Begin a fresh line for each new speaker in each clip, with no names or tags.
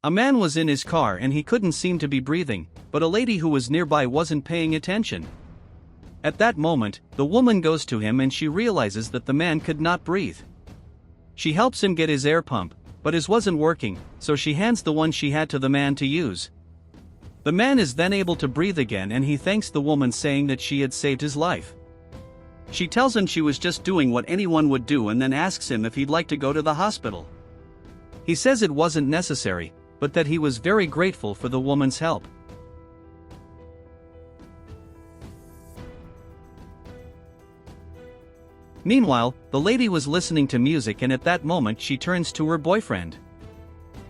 A man was in his car and he couldn't seem to be breathing, but a lady who was nearby wasn't paying attention. At that moment, the woman goes to him and she realizes that the man could not breathe. She helps him get his air pump, but his wasn't working, so she hands the one she had to the man to use. The man is then able to breathe again and he thanks the woman, saying that she had saved his life. She tells him she was just doing what anyone would do and then asks him if he'd like to go to the hospital. He says it wasn't necessary, but that he was very grateful for the woman's help. Meanwhile, the lady was listening to music and at that moment she turns to her boyfriend.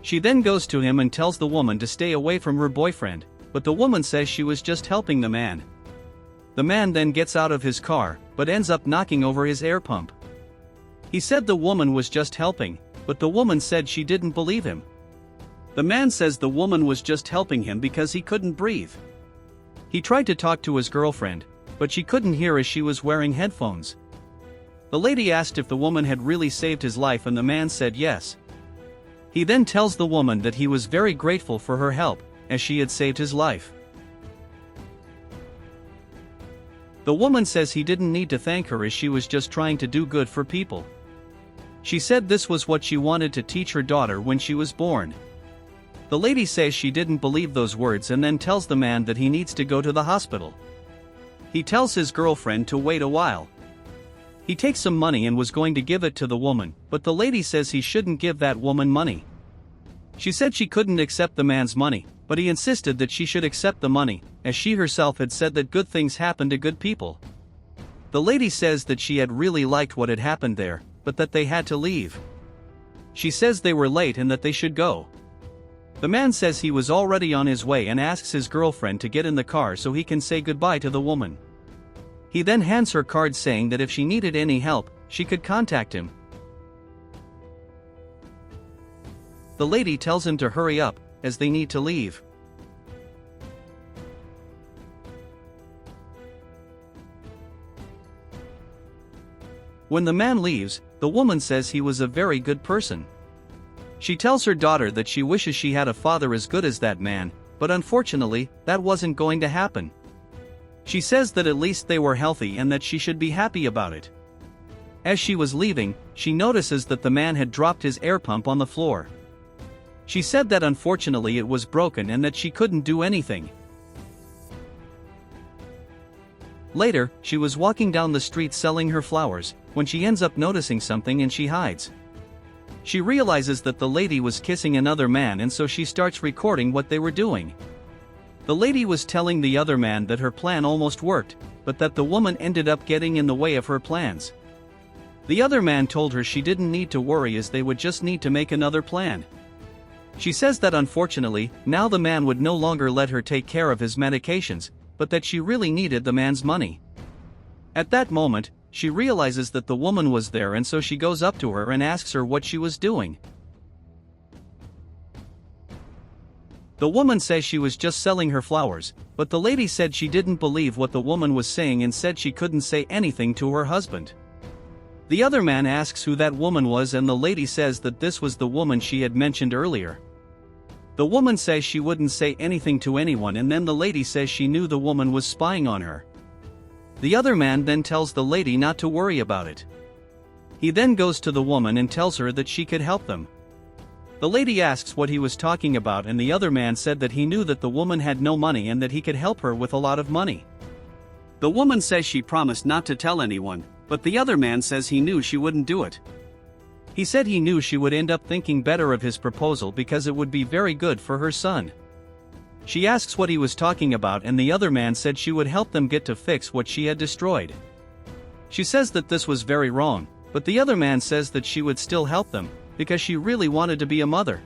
She then goes to him and tells the woman to stay away from her boyfriend, but the woman says she was just helping the man. The man then gets out of his car, but ends up knocking over his air pump. He said the woman was just helping, but the woman said she didn't believe him. The man says the woman was just helping him because he couldn't breathe. He tried to talk to his girlfriend, but she couldn't hear as she was wearing headphones. The lady asked if the woman had really saved his life and the man said yes. He then tells the woman that he was very grateful for her help, as she had saved his life. The woman says he didn't need to thank her as she was just trying to do good for people. She said this was what she wanted to teach her daughter when she was born. The lady says she didn't believe those words and then tells the man that he needs to go to the hospital. He tells his girlfriend to wait a while. He takes some money and was going to give it to the woman, but the lady says he shouldn't give that woman money. She said she couldn't accept the man's money, but he insisted that she should accept the money, as she herself had said that good things happen to good people. The lady says that she had really liked what had happened there, but that they had to leave. She says they were late and that they should go. The man says he was already on his way and asks his girlfriend to get in the car so he can say goodbye to the woman. He then hands her card saying that if she needed any help, she could contact him. The lady tells him to hurry up, as they need to leave. When the man leaves, the woman says he was a very good person. She tells her daughter that she wishes she had a father as good as that man, but unfortunately, that wasn't going to happen. She says that at least they were healthy and that she should be happy about it. As she was leaving, she notices that the man had dropped his air pump on the floor. She said that unfortunately it was broken and that she couldn't do anything. Later, she was walking down the street selling her flowers, when she ends up noticing something and she hides. She realizes that the lady was kissing another man and so she starts recording what they were doing. The lady was telling the other man that her plan almost worked, but that the woman ended up getting in the way of her plans. The other man told her she didn't need to worry as they would just need to make another plan. She says that unfortunately, now the man would no longer let her take care of his medications, but that she really needed the man's money. At that moment, she realizes that the woman was there and so she goes up to her and asks her what she was doing. The woman says she was just selling her flowers, but the lady said she didn't believe what the woman was saying and said she couldn't say anything to her husband. The other man asks who that woman was and the lady says that this was the woman she had mentioned earlier. The woman says she wouldn't say anything to anyone and then the lady says she knew the woman was spying on her. The other man then tells the lady not to worry about it. He then goes to the woman and tells her that she could help them. The lady asks what he was talking about and the other man said that he knew that the woman had no money and that he could help her with a lot of money. The woman says she promised not to tell anyone, but the other man says he knew she wouldn't do it. He said he knew she would end up thinking better of his proposal because it would be very good for her son. She asks what he was talking about and the other man said she would help them get to fix what she had destroyed. She says that this was very wrong, but the other man says that she would still help them, because she really wanted to be a mother.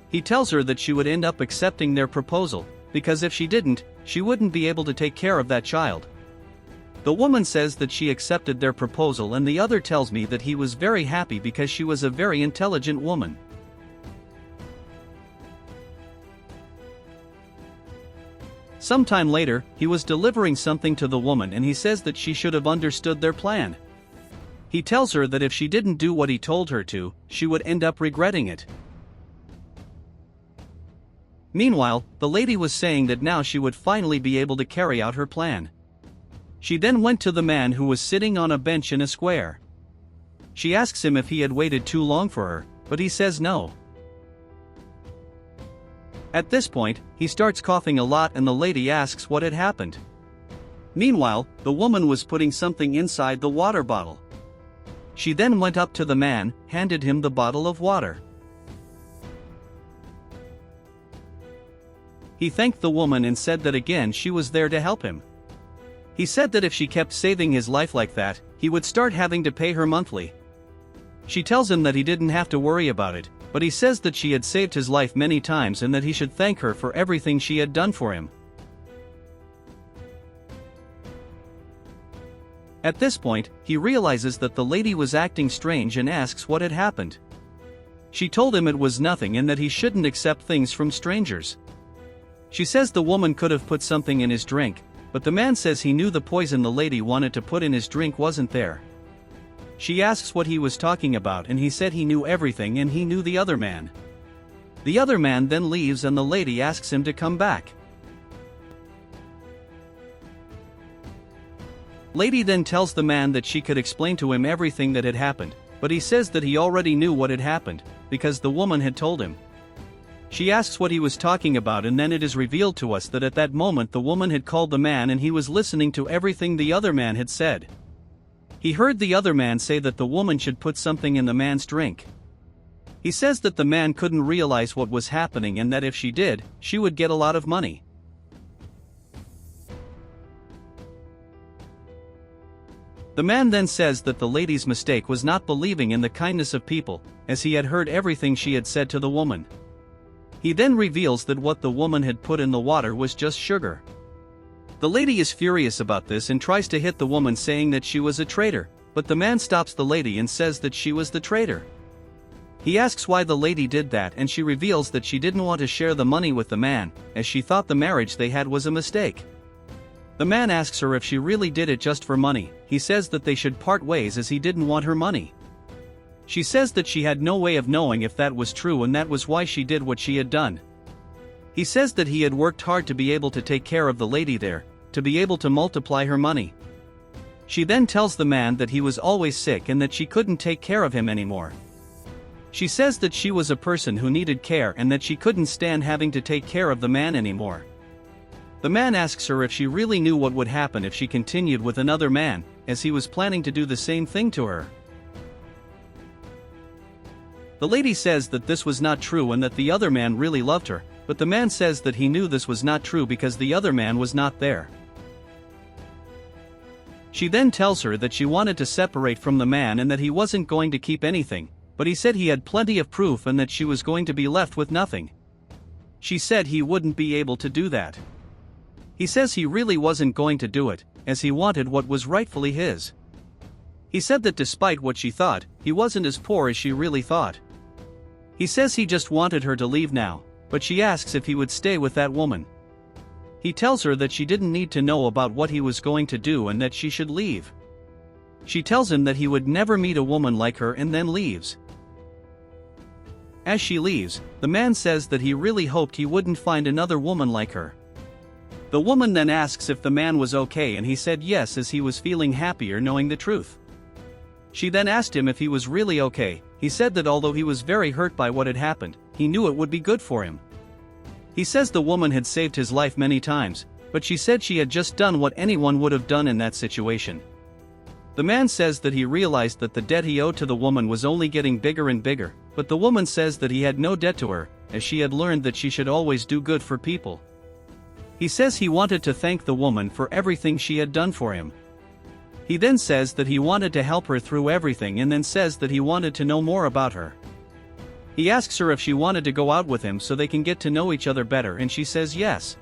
He tells her that she would end up accepting their proposal, because if she didn't, she wouldn't be able to take care of that child. The woman says that she accepted their proposal and the other tells me that he was very happy because she was a very intelligent woman. Sometime later, he was delivering something to the woman and he says that she should have understood their plan. He tells her that if she didn't do what he told her to, she would end up regretting it. Meanwhile, the lady was saying that now she would finally be able to carry out her plan. She then went to the man who was sitting on a bench in a square. She asks him if he had waited too long for her, but he says no. At this point, he starts coughing a lot and the lady asks what had happened. Meanwhile, the woman was putting something inside the water bottle. She then went up to the man, handed him the bottle of water. He thanked the woman and said that again she was there to help him. He said that if she kept saving his life like that, he would start having to pay her monthly. She tells him that he didn't have to worry about it, but he says that she had saved his life many times and that he should thank her for everything she had done for him. At this point, he realizes that the lady was acting strange and asks what had happened. She told him it was nothing and that he shouldn't accept things from strangers. She says the woman could have put something in his drink, but the man says he knew the poison the lady wanted to put in his drink wasn't there. She asks what he was talking about and he said he knew everything and he knew the other man. The other man then leaves and the lady asks him to come back. Lady then tells the man that she could explain to him everything that had happened, but he says that he already knew what had happened, because the woman had told him. She asks what he was talking about and then it is revealed to us that at that moment the woman had called the man and he was listening to everything the other man had said. He heard the other man say that the woman should put something in the man's drink. He says that the man couldn't realize what was happening and that if she did, she would get a lot of money. The man then says that the lady's mistake was not believing in the kindness of people, as he had heard everything she had said to the woman. He then reveals that what the woman had put in the water was just sugar. The lady is furious about this and tries to hit the woman saying that she was a traitor, but the man stops the lady and says that she was the traitor. He asks why the lady did that and she reveals that she didn't want to share the money with the man, as she thought the marriage they had was a mistake. The man asks her if she really did it just for money. He says that they should part ways as he didn't want her money. She says that she had no way of knowing if that was true and that was why she did what she had done. He says that he had worked hard to be able to take care of the lady there, to be able to multiply her money. She then tells the man that he was always sick and that she couldn't take care of him anymore. She says that she was a person who needed care and that she couldn't stand having to take care of the man anymore. The man asks her if she really knew what would happen if she continued with another man, as he was planning to do the same thing to her. The lady says that this was not true and that the other man really loved her, but the man says that he knew this was not true because the other man was not there. She then tells her that she wanted to separate from the man and that he wasn't going to keep anything, but he said he had plenty of proof and that she was going to be left with nothing. She said he wouldn't be able to do that. He says he really wasn't going to do it, as he wanted what was rightfully his. He said that despite what she thought, he wasn't as poor as she really thought. He says he just wanted her to leave now, but she asks if he would stay with that woman. He tells her that she didn't need to know about what he was going to do and that she should leave. She tells him that he would never meet a woman like her and then leaves. As she leaves, the man says that he really hoped he wouldn't find another woman like her. The woman then asks if the man was okay and he said yes as he was feeling happier knowing the truth. She then asked him if he was really okay. He said that although he was very hurt by what had happened, he knew it would be good for him. He says the woman had saved his life many times, but she said she had just done what anyone would have done in that situation. The man says that he realized that the debt he owed to the woman was only getting bigger and bigger, but the woman says that he had no debt to her, as she had learned that she should always do good for people. He says he wanted to thank the woman for everything she had done for him. He then says that he wanted to help her through everything and then says that he wanted to know more about her. He asks her if she wanted to go out with him so they can get to know each other better and she says yes.